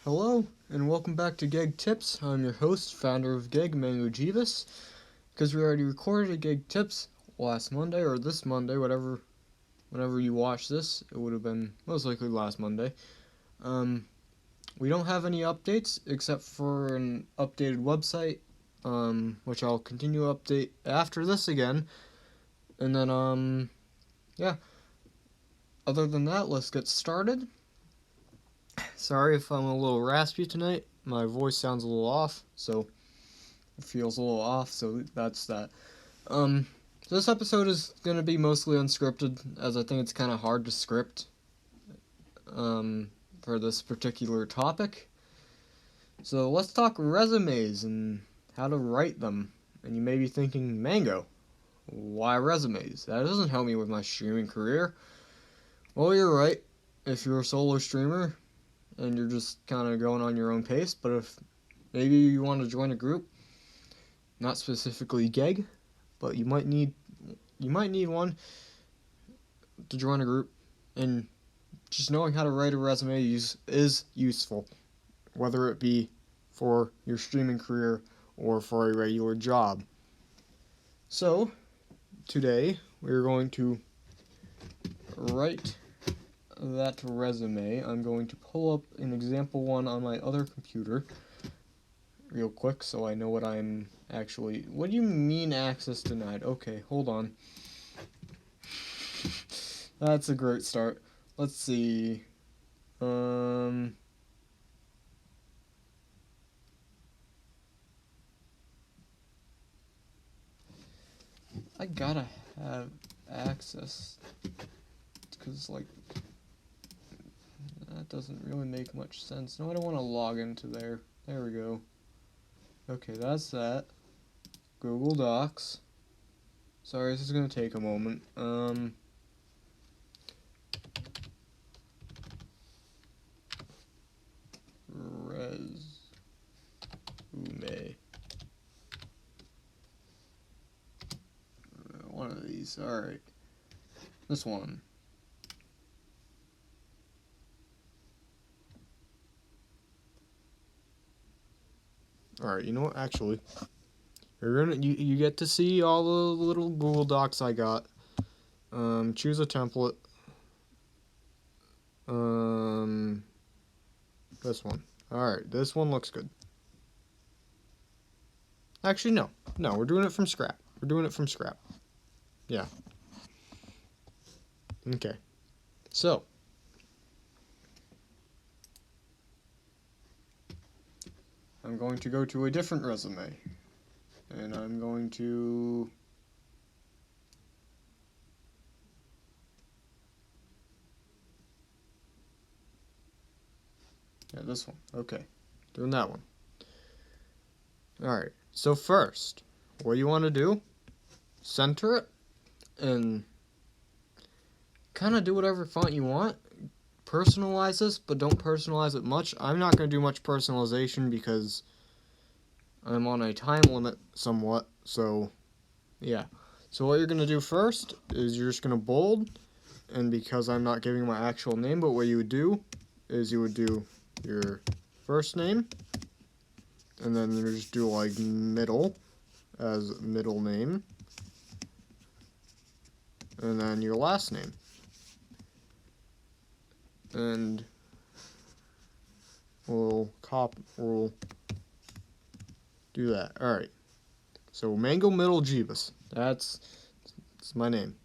Hello, and welcome back to G.E.G Tips. I'm your host, founder of G.E.G, Mangojebus. Because we already recorded a G.E.G Tips last Monday, or this Monday, whenever you watch this, it would have been most likely last Monday. We don't have any updates, except for an updated website, which I'll continue to update after this again. And then, yeah. Other than that, let's get started. Sorry if I'm a little raspy tonight. My voice sounds a little off, so it feels a little off, so that's that. This episode is going to be mostly unscripted, as I think it's kind of hard to script for this particular topic. So let's talk resumes and how to write them. And you may be thinking, Mango, why resumes? That doesn't help me with my streaming career. Well, you're right. If you're a solo streamer and you're just kind of going on your own pace, but if maybe you want to join a group, not specifically G.E.G, but you might need one to join a group, and just knowing how to write a resume is useful, whether it be for your streaming career or for a regular job. So today we're going to write that resume. I'm going to pull up an example one on my other computer real quick so I know what I'm actually... What do you mean access denied? Okay, hold on. That's a great start. Let's see. I gotta have access, because like that doesn't really make much sense. No, I don't want to log into there. There we go. Okay, that's that. Google Docs. Sorry, this is gonna take a moment. Resume. One of these. Alright. This one. Alright, you know what? Actually, you get to see all the little Google Docs I got. Choose a template. This one. Alright, this one looks good. Actually, no, we're doing it from scrap. Yeah. Okay. So, I'm going to go to a different resume. And I'm going to... Yeah, this one. Okay. Doing that one. Alright. So first, what you want to do, center it, and kind of do whatever font you want. Personalize this, but don't personalize it much. I'm not going to do much personalization because I'm on a time limit somewhat, so yeah. So what you're going to do first is you're just going to bold, and because I'm not giving my actual name, but what you would do is you would do your first name, and then you just do like middle as middle name, and then your last name. And we'll do that. Alright. So Mangojebus. That's my name.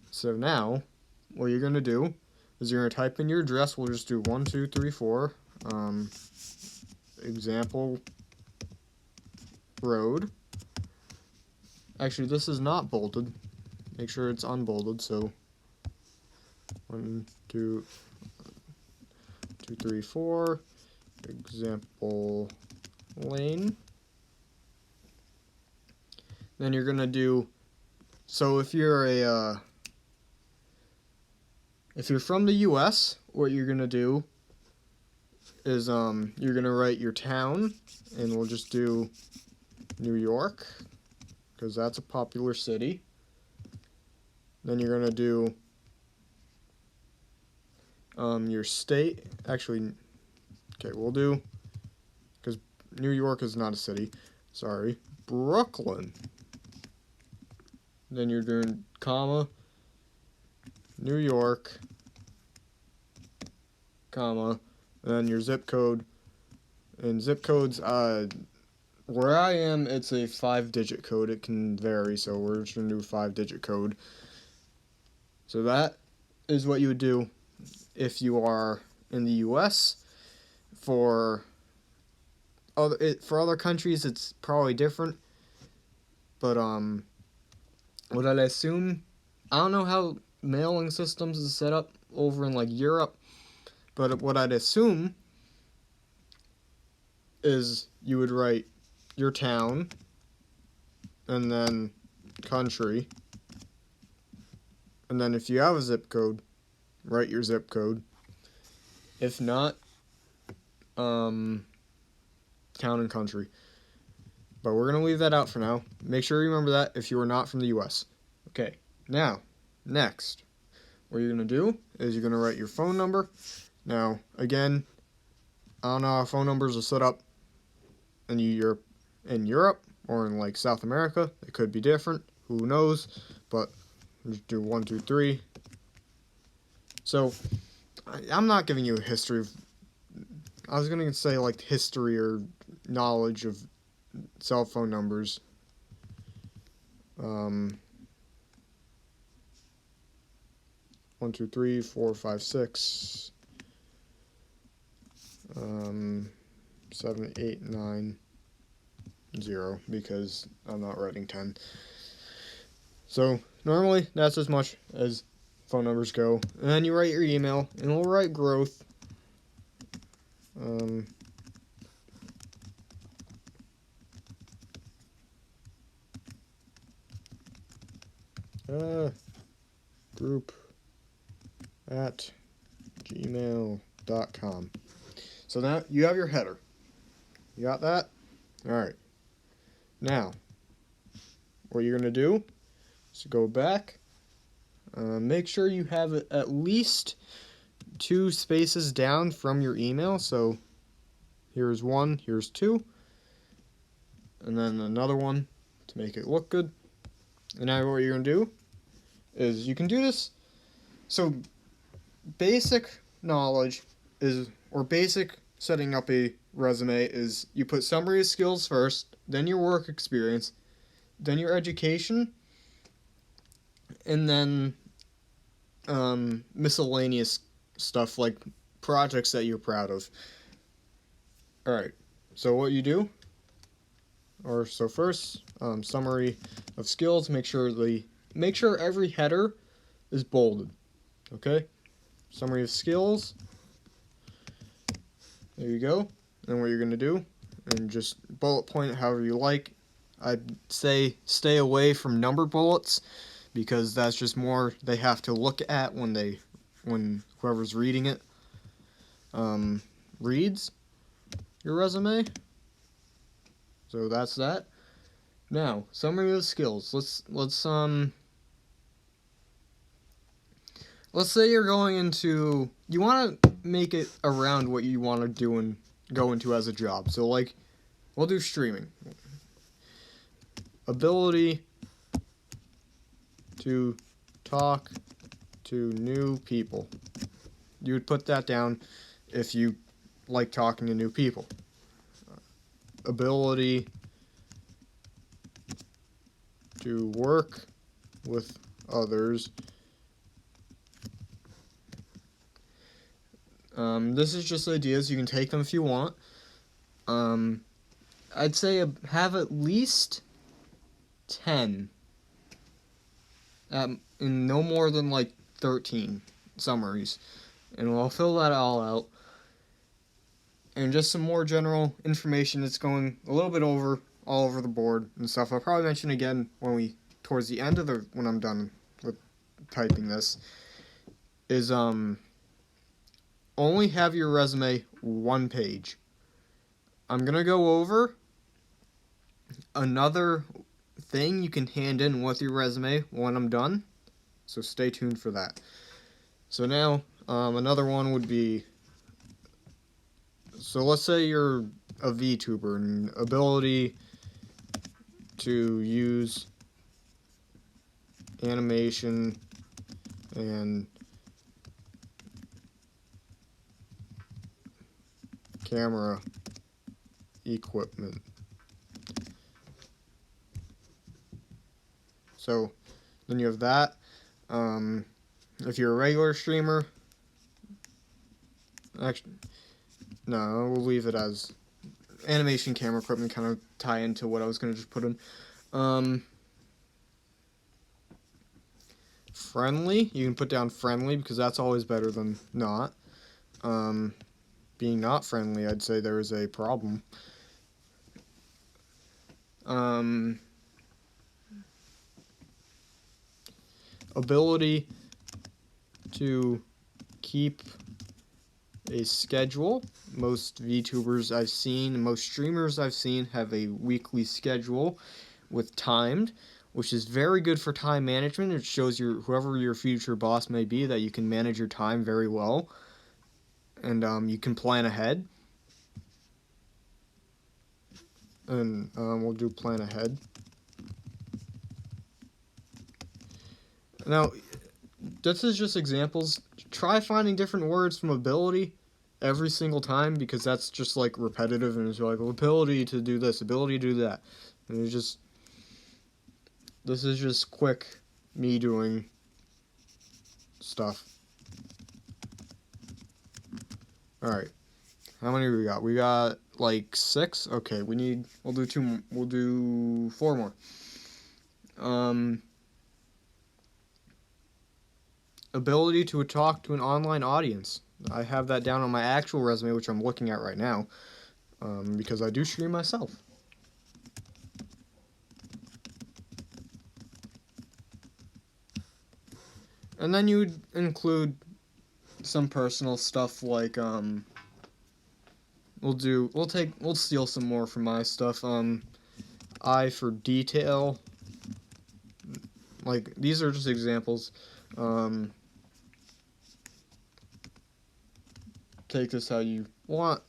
So now, what you're gonna do is you're gonna type in your address. We'll just do 1, 2, 3, 4. Example road. Actually, this is not bolded. Make sure it's unbolded. So 1, 2, 3, 4. Example lane. Then you're gonna do. So if you're from the U.S., what you're gonna do is you're gonna write your town, and we'll just do New York, because that's a popular city. Then you're gonna do your state. Actually, Okay, we'll do, because New York is not a city. Sorry, Brooklyn. Then you're doing comma, New York, comma, and then your zip code. And zip codes, where I am, it's a 5-digit code. It can vary, so we're just going to do a 5-digit code. So that is what you would do if you are in the U.S. For other countries, it's probably different. But what I'd assume, I don't know how mailing systems is set up over in like Europe, but what I'd assume is you would write your town and then country, and then if you have a zip code, write your zip code. If not, town and country. But we're going to leave that out for now. Make sure you remember that if you are not from the US. Okay, now, next, what you're going to do is you're going to write your phone number. Now, again, I don't know how phone numbers are set up in Europe or in like South America. It could be different. Who knows? But just do 1, 2, 3. So, I'm not giving you a history of... I was going to say like history or knowledge of cell phone numbers. 1, 2, 3, 4, 5, 6, 7, 8, 9, 0, because I'm not writing 10. So normally that's as much as phone numbers go. And then you write your email, and we'll write growth. Group at gmail.com. So now you have your header. You got that? Alright. Now, what you're going to do is go back. Make sure you have at least 2 spaces down from your email. So here's 1, here's 2. And then another one to make it look good. And now what you're going to do is you can do this. So basic knowledge is, or basic setting up a resume is, you put summary of skills first, then your work experience, then your education, and then miscellaneous stuff like projects that you're proud of. Alright, so what you do, so first, summary of skills, make sure every header is bolded. Okay? Summary of skills. There you go. And what you're going to do, and just bullet point it however you like. I'd say stay away from number bullets, because that's just more they have to look at when whoever's reading it reads your resume. So that's that. Now, summary of the skills. Let's say you're going into, you want to make it around what you want to do and go into as a job. So like, we'll do streaming. Ability to talk to new people. You would put that down if you like talking to new people. Ability to work with others. This is just ideas. You can take them if you want. I'd say have at least 10. In no more than like 13 summaries. And we'll fill that all out. And just some more general information that's going a little bit all over the board and stuff. I'll probably mention again towards the end of when I'm done with typing this, is only have your resume 1 page. I'm gonna go over another thing you can hand in with your resume when I'm done, so stay tuned for that. So now, another one would be So let's say you're a VTuber and ability to use animation and camera equipment. So then you have that. If you're a regular streamer, actually, no, we'll leave it as animation, camera equipment, kind of tie into what I was going to just put in. Friendly, you can put down friendly because that's always better than not. Being not friendly, I'd say there is a problem. Ability to keep a schedule. Most VTubers I've seen, most streamers I've seen have a weekly schedule with timed, which is very good for time management. It shows whoever your future boss may be that you can manage your time very well, and you can plan ahead. And we'll do plan ahead. Now, this is just examples. Try finding different words from ability every single time, because that's just like repetitive, and it's like ability to do this, ability to do that. And it's just, this is just quick me doing stuff. Alright. How many do we got? We got like 6? Okay, we'll do 4 more. Ability to talk to an online audience. I have that down on my actual resume, which I'm looking at right now, because I do stream myself. And then you'd include some personal stuff like we'll steal some more from my stuff. Eye for detail. Like, these are just examples. Take this how you want.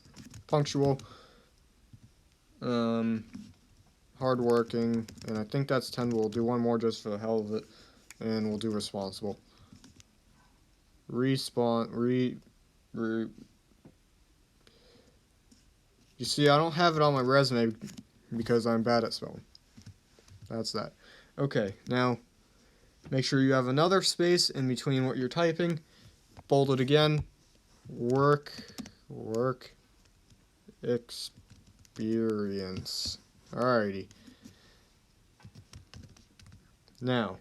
Punctual. Hardworking. And I think that's 10. We'll do one more just for the hell of it. And we'll do responsible. You see, I don't have it on my resume because I'm bad at spelling. That's that. Okay, now make sure you have another space in between what you're typing. Bold it again. Work experience. Alrighty. Now,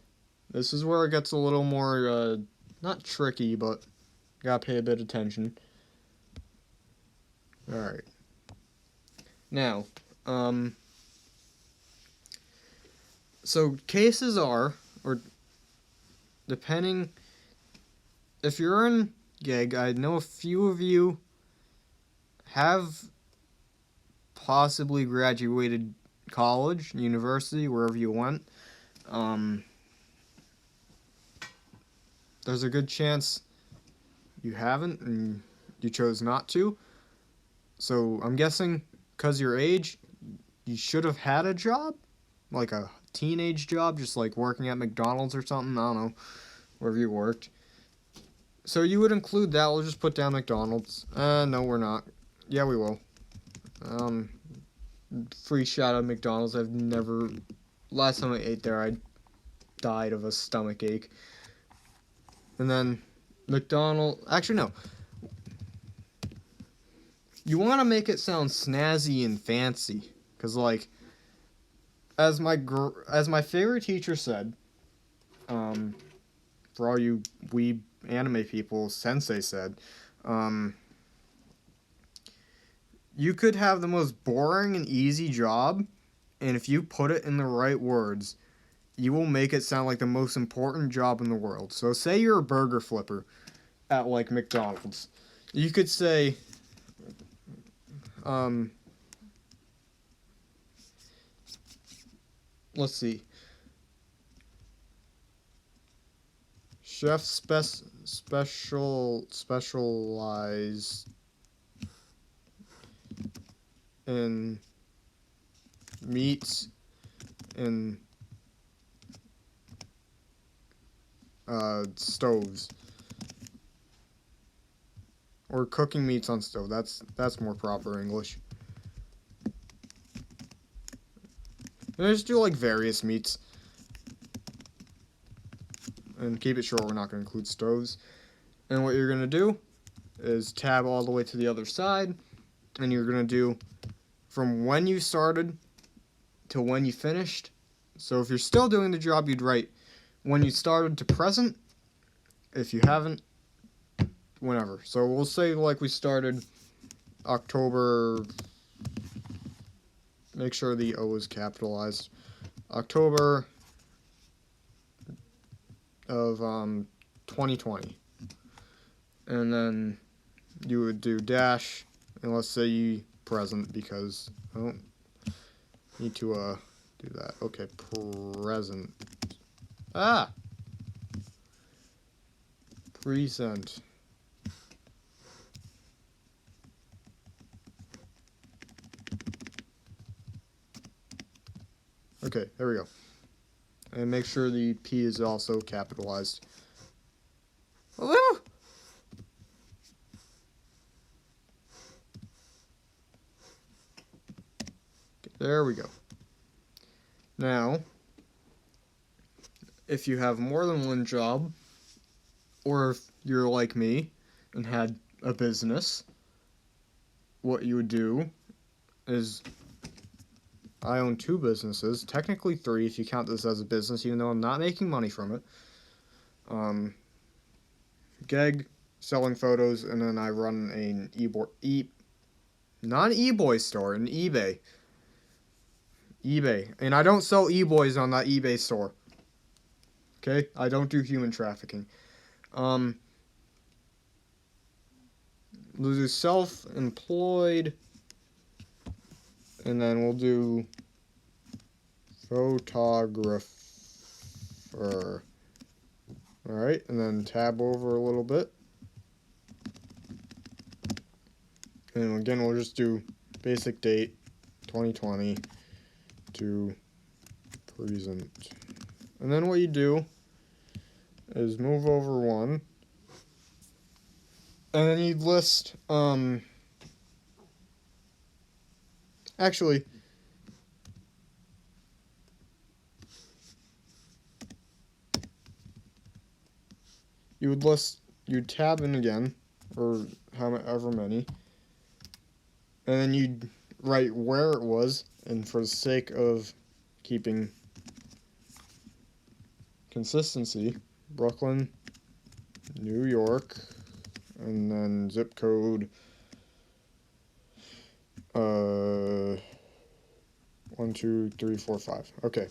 this is where it gets a little more, not tricky, but gotta pay a bit of attention. Alright. Now, so cases are, or depending, if you're in G.E.G, I know a few of you have possibly graduated college, university, wherever you went. There's a good chance you haven't and you chose not to. So I'm guessing because your age, you should have had a job, like a teenage job, just like working at McDonald's or something. I don't know, wherever you worked. So you would include that. We'll just put down McDonald's. No, we're not. Yeah, we will. Free shout out McDonald's. Last time I ate there, I died of a stomach ache. And then actually no. You want to make it sound snazzy and fancy, because like, as my favorite teacher said, for all you weeb anime people, Sensei said, you could have the most boring and easy job, and if you put it in the right words, you will make it sound like the most important job in the world. So say you're a burger flipper at like McDonald's. You could say, let's see. Chef specialized in meats in stoves, or cooking meats on stove. That's more proper English. And just do like various meats, and keep it short. We're not going to include stoves. And what you're going to do is tab all the way to the other side, and you're going to do from when you started to when you finished. So if you're still doing the job, you'd write when you started to present. If you haven't, whenever. So we'll say like we started October, make sure the O is capitalized, October of 2020. And then you would do dash, and let's say you present, because I don't need to do that. Okay, present. Present. Okay, there we go. And make sure the P is also capitalized. Woo! Okay, there we go. Now, if you have more than one job, or if you're like me and had a business, what you would do is, I own 2 businesses, technically 3 if you count this as a business, even though I'm not making money from it. G.E.G, selling photos, and then I run an not an e-boy store, an eBay. And I don't sell e-boys on that eBay store. Okay? I don't do human trafficking. We'll do self-employed, and then we'll do photographer. Alright, and then tab over a little bit. And again, we'll just do basic date, 2020 to present. And then what you do is move over 1. And then you list, actually, you'd tab in again, or however many, and then you'd write where it was, and for the sake of keeping consistency, Brooklyn, New York, and then zip code 1, 2, 3, 4, 5. Okay.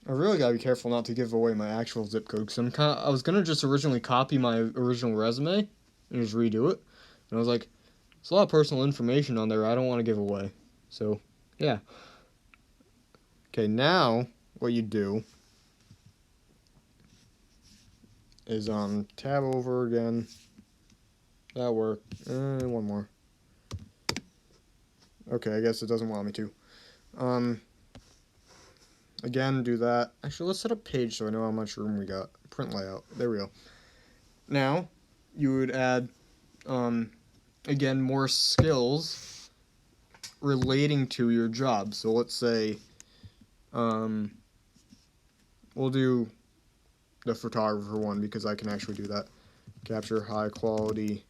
I really gotta be careful not to give away my actual zip code, because I was gonna just originally copy my original resume and just redo it, and I was like, there's a lot of personal information on there I don't want to give away. So, yeah. Okay, now what you do is tab over again. That worked. One more. Okay, I guess it doesn't want me to. Again, do that. Actually, let's set up page so I know how much room we got. Print layout. There we go. Now, you would add, again, more skills relating to your job. So let's say, we'll do the photographer one because I can actually do that. Capture high quality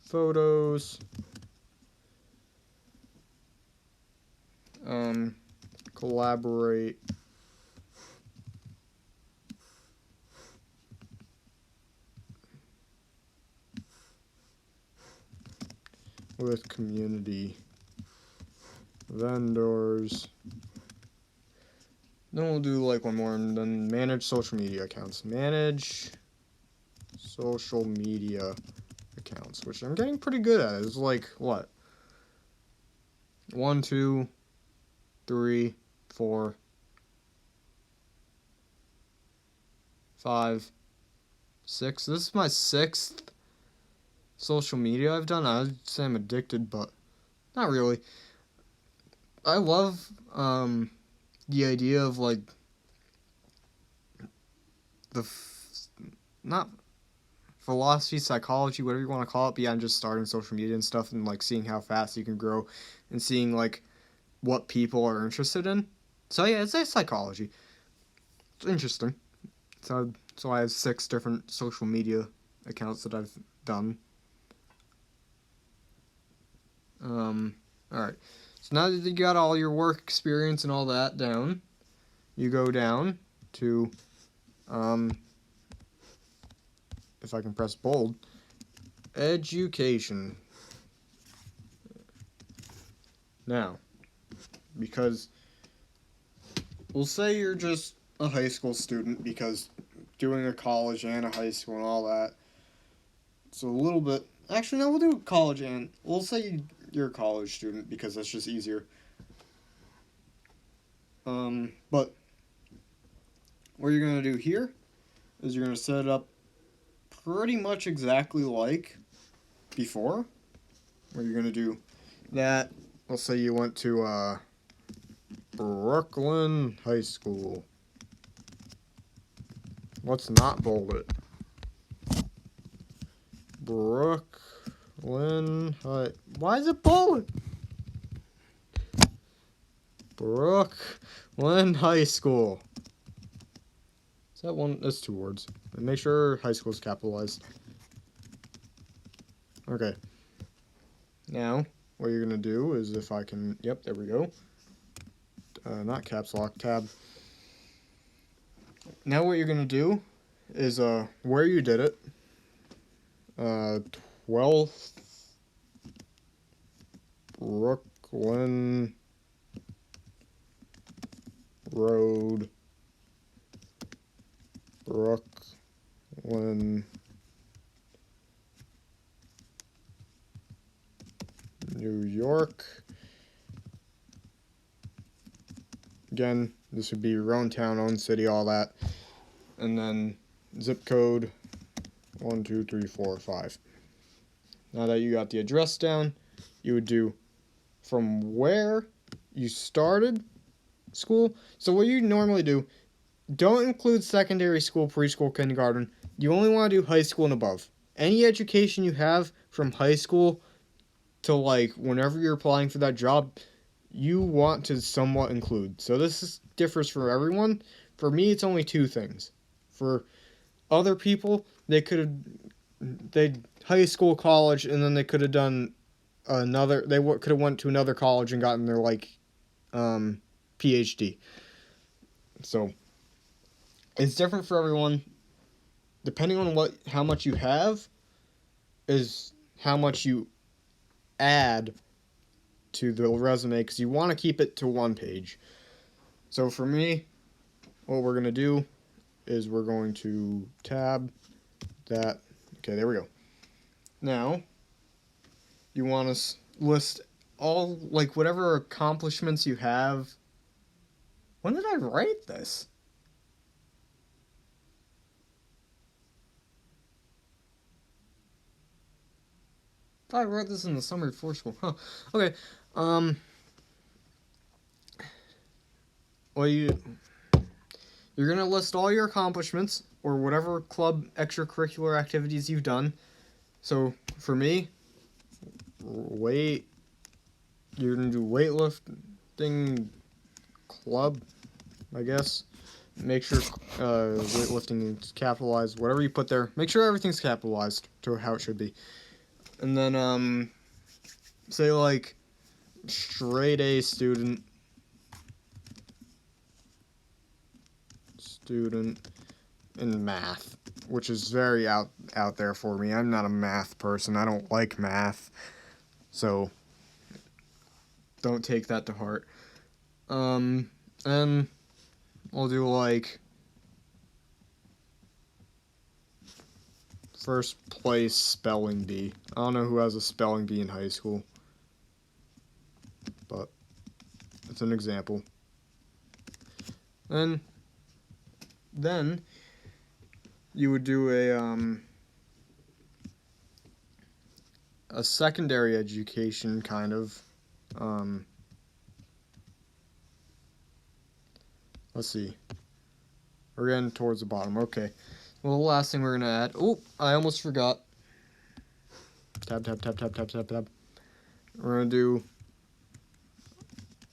photos. Collaborate with community vendors. Then we'll do like one more, and then manage social media accounts. Manage social media accounts, which I'm getting pretty good at. It's like, what? 1, 2, 3, 4, 5, 6. This is my 6th social media I've done, I'd say I'm addicted, but not really. I love the idea of like not philosophy, psychology, whatever you want to call it, beyond just starting social media and stuff, and like seeing how fast you can grow and seeing like what people are interested in. So yeah, it's a psychology. It's interesting. So I have 6 different social media accounts that I've done. Alright. So now that you got all your work experience and all that down, you go down to, if I can press bold, education. Now, because we'll say you're just a high school student, because doing a college and a high school and all that, it's a little bit, actually no, we'll do college and, we'll say you're a college student because that's just easier. But what you're going to do here is you're going to set it up pretty much exactly like before, where you're going to do that. Let's say you went to Brooklyn High School. Let's not bold it. Brooklyn High. Why is it bold? Brooklyn High School. Is that one? That's 2 words. And make sure high school is capitalized. Okay. Now, what you're gonna do is, if I can, yep, there we go. Not caps lock, tab. Now what you're gonna do is where you did it. 12th Brooklyn Road, Brooklyn, New York. Again, this would be your own town, own city, all that. And then zip code 1, 2, 3, 4, 5. Now that you got the address down, you would do from where you started school. So what you normally do, don't include secondary school, preschool, kindergarten. You only want to do high school and above. Any education you have from high school to like whenever you're applying for that job, you want to somewhat include. So this differs for everyone. For me, it's only 2 things. For other people, they high school, college, and then they could have done another. They could have went to another college and gotten their like PhD. So it's different for everyone. Depending on how much you have, is how much you add to the resume, because you want to keep it to 1 page. So for me, what we're going to do is we're going to tab that. Okay, there we go. Now, you want to list all, like, whatever accomplishments you have. When did I write this? I thought I wrote this in the summer before school. Huh. Okay. Well, you're going to list all your accomplishments or whatever club extracurricular activities you've done. So, for me, you're going to do weightlifting club, I guess. Make sure weightlifting is capitalized. Whatever you put there, make sure everything's capitalized to how it should be. And then, say like straight A student in math, which is very out there for me. I'm not a math person. I don't like math, so don't take that to heart. And I'll do like first place spelling bee. I don't know who has a spelling bee in high school, but it's an example. And then you would do a secondary education, kind of. Let's see. We're getting towards the bottom. Okay. Well, the last thing we're going to add... Oh, I almost forgot. Tab, tab, tab, tab, tab, tab, tab. We're going to do...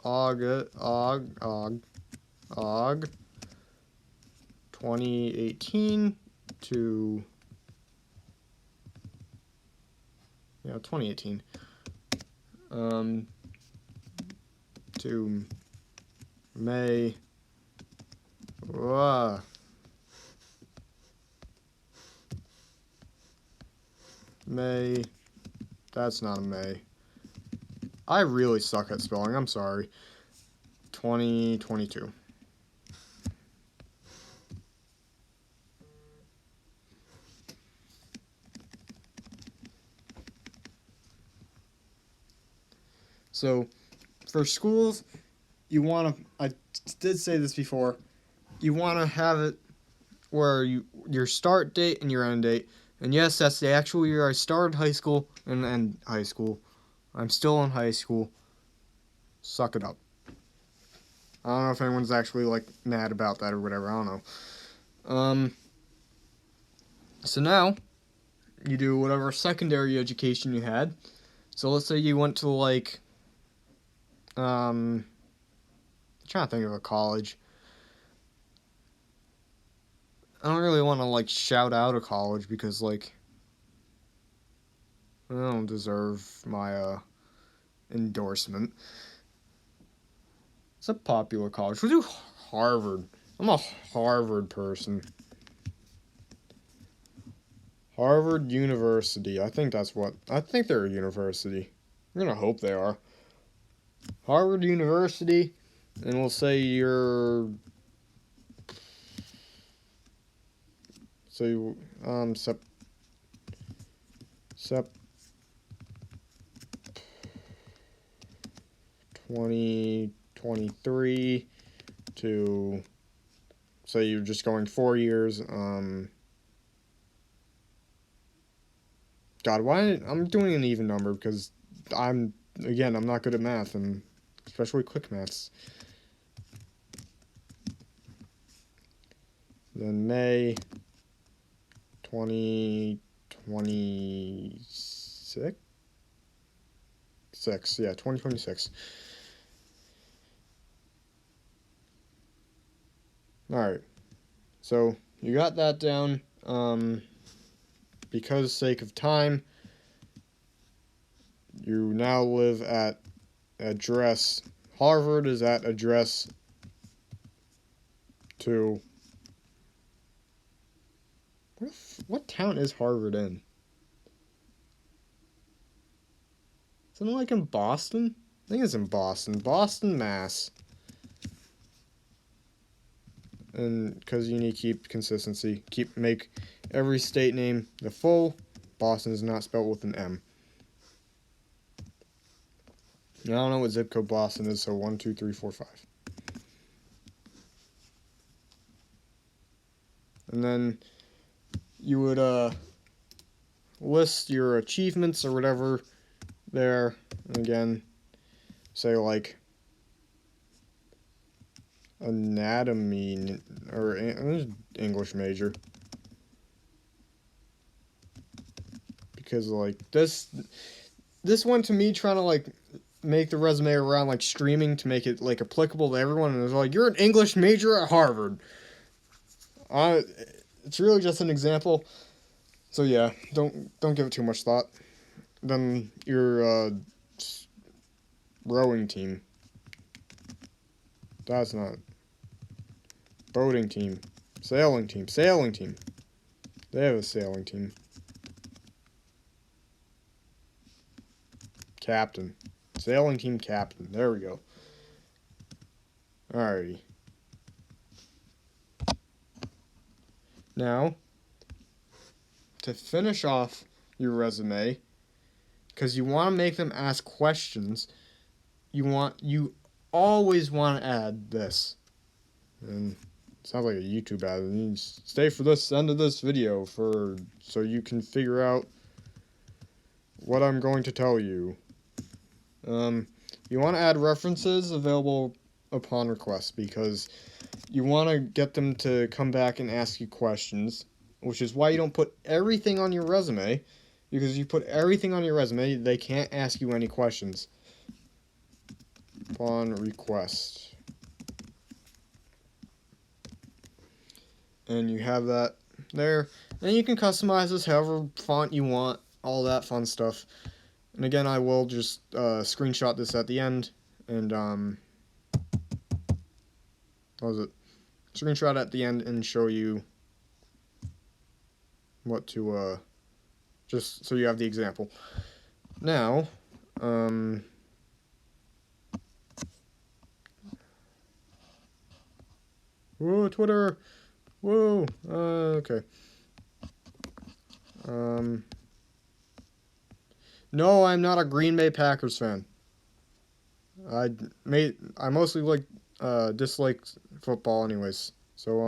AUG 2018 to... Yeah, 2018. To May... May... That's not a May. I really suck at spelling, I'm sorry. 2022. So, for schools, you want to, I did say this before, you want to have it where your start date and your end date. And yes, that's the actual year I started high school and end high school. I'm still in high school. Suck it up. I don't know if anyone's actually, like, mad about that or whatever. I don't know. So now, you do whatever secondary education you had. So let's say you went to, like, I'm trying to think of a college. I don't really want to, like, shout out a college because, like, I don't deserve my, endorsement. It's a popular college. We'll do Harvard. I'm a Harvard person. Harvard University. I think that's what... I think they're a university. I'm gonna hope they are. Harvard University. And we'll say you're... So, Sep 2023 to... So you're just going 4 years. God, why... I'm doing an even number because I'm not good at math, and especially quick maths. Then May 2026? Yeah, 2026. Alright. So, you got that down. Because sake of time, you now live at address... Harvard is at address 2... What town is Harvard in? Isn't it like in Boston? I think it's in Boston. Boston, Mass. And because you need to keep consistency. Make every state name the full. Boston is not spelled with an M. I don't know what zip code Boston is, so 1, 2, 3, 4, 5. And then you would list your achievements or whatever there. And again, say like anatomy or English major. Because like this one to me trying to like make the resume around like streaming to make it like applicable to everyone, and it's like, you're an English major at Harvard. It's really just an example. So yeah, don't give it too much thought. Then your rowing team. That's not. Boating team. Sailing team. Sailing team. They have a sailing team. Captain. Sailing team captain. There we go. Alrighty. Now, to finish off your resume, because you want to make them ask questions, you always want to add this. And it sounds like a YouTube ad. And you stay for this end of this video so you can figure out what I'm going to tell you. You want to add references available upon request, because you want to get them to come back and ask you questions, which is why you don't put everything on your resume, because if you put everything on your resume, they can't ask you any questions upon request. And you have that there, and you can customize this however font you want, all that fun stuff. And again, I will just screenshot this at the end, and what was it? Screenshot at the end and show you what to just so you have the example. Now, whoa, Twitter, whoa, okay. No, I'm not a Green Bay Packers fan. I mostly like dislike football anyways. So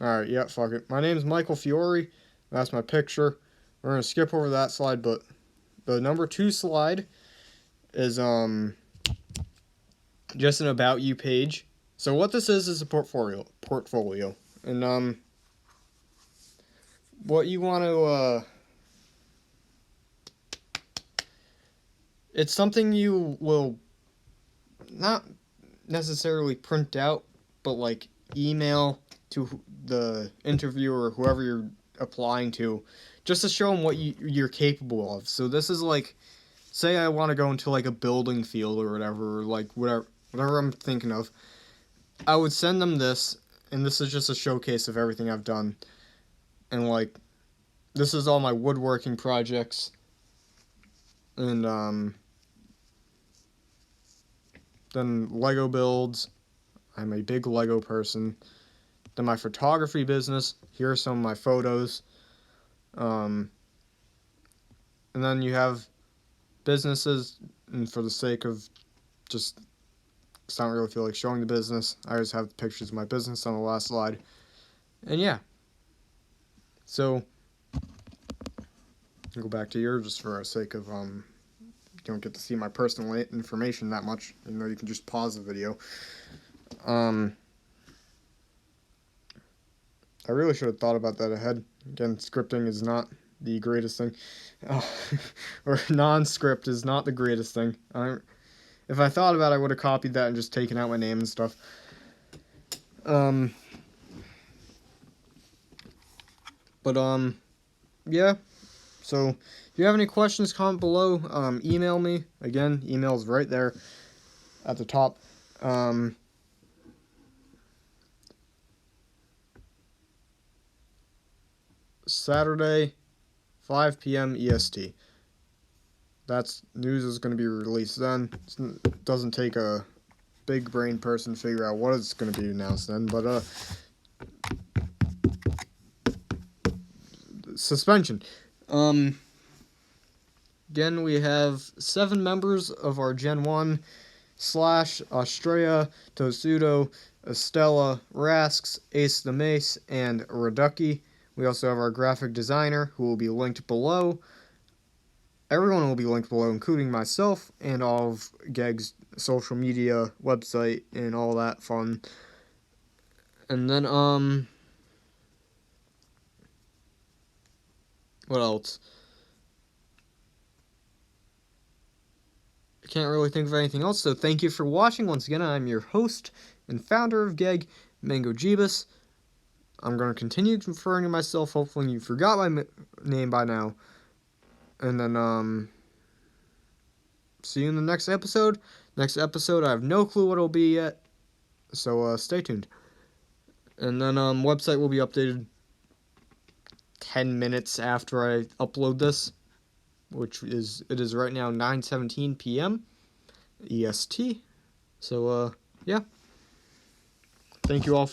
alright, yeah, fuck it. My name's Michael Fiore. That's my picture. We're gonna skip over that slide, but the number 2 slide is just an about you page. So what this is a portfolio. And what you want to it's something you will not necessarily print out, but like email to the interviewer or whoever you're applying to, just to show them what you're capable of. So this is like, say I want to go into like a building field or whatever, or like whatever I'm thinking of. I would send them this, and this is just a showcase of everything I've done. And like, this is all my woodworking projects. And then Lego builds. I'm a big Lego person. Then my photography business. Here are some of my photos. And then you have businesses, and for the sake of just, because I don't really feel like showing the business, I just have pictures of my business on the last slide. And yeah. So, I'll go back to yours just for the sake of, you don't get to see my personal information that much, even though you can just pause the video. I really should have thought about that ahead. Again, scripting is not the greatest thing. Or non-script is not the greatest thing. If I thought about it, I would have copied that and just taken out my name and stuff. Yeah. So, if you have any questions, comment below. Email me. Again, email's right there at the top. Saturday, 5 p.m. EST. That's news is going to be released then. It doesn't take a big brain person to figure out what it's going to be announced then, but suspension. Again, we have 7 members of our Gen 1 / Astraea, Tosuto, Estella, Rasks, AcetheMace, and Raducky. We also have our graphic designer, who will be linked below. Everyone will be linked below, including myself, and all of G.E.G's social media, website, and all that fun. And then, what else? I can't really think of anything else, so thank you for watching. Once again, I'm your host and founder of G.E.G, Mangojebus. I'm going to continue referring to myself. Hopefully you forgot my name by now. And then, see you in the next episode. Next episode, I have no clue what it'll be yet. So, stay tuned. And then, website will be updated 10 minutes after I upload this. It is right now 9:17 p.m. EST. So, yeah. Thank you all for